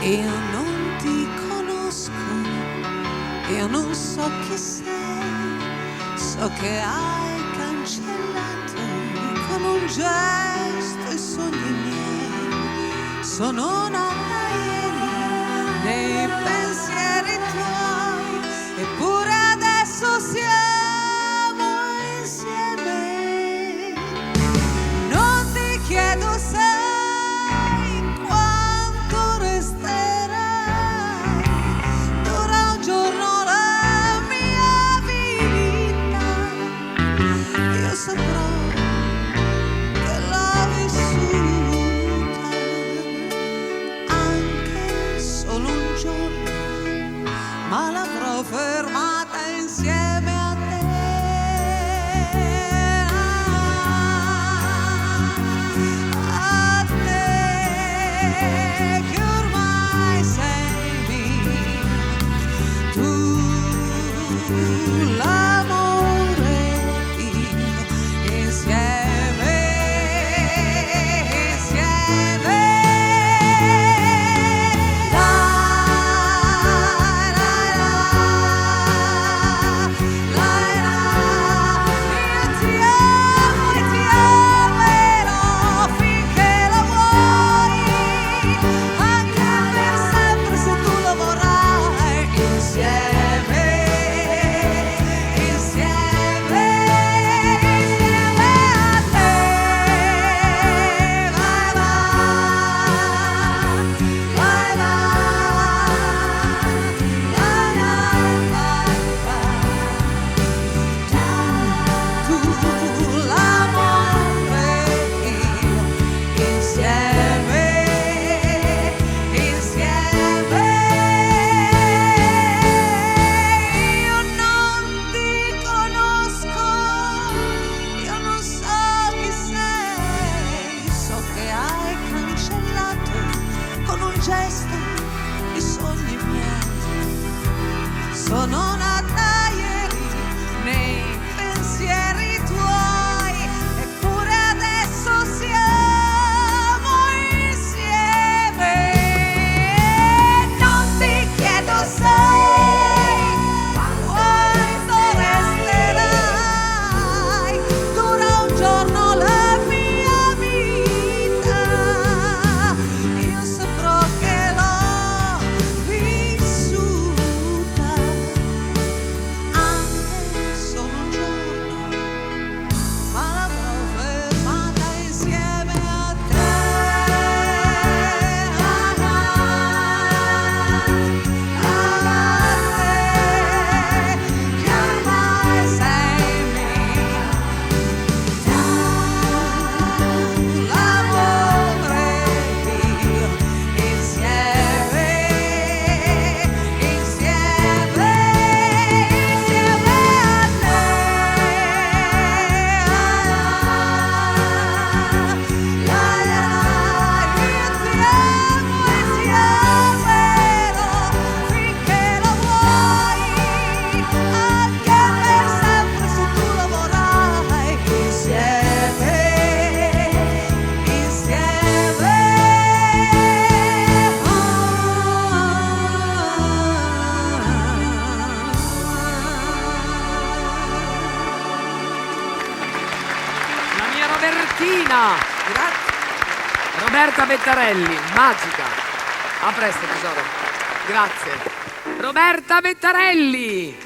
Io non ti conosco, io non so chi sei, so che hai cancellato con un gesto i sogni miei. Sono nata ieri nei pensieri tuoi, eppure adesso siamo insieme. Non ti chiedo se ma l'avrò fermata insieme a te. A te che ormai sei mia, tu l'amore mio, insieme, insieme. Gesto i sogni miei. Sono nata ieri nei pensieri tuoi, eppure adesso siamo insieme. Non ti chiedo se quanto resterai, dura un giorno la mia vita. Io saprò che l'ho vissuta anche solo un giorno, ma l'avrò fermata insieme a te. A te che ormai sei mia, tu l'amore mio, insieme, insieme, insieme a te. Io ti amo e ti amerò finché lo vuoi, anche per sempre se tu lo vorrai. Insieme, insieme. La mia Robertina, Grazie. Roberta Vettarelli, magica. A presto tesoro, grazie. Roberta Vettarelli.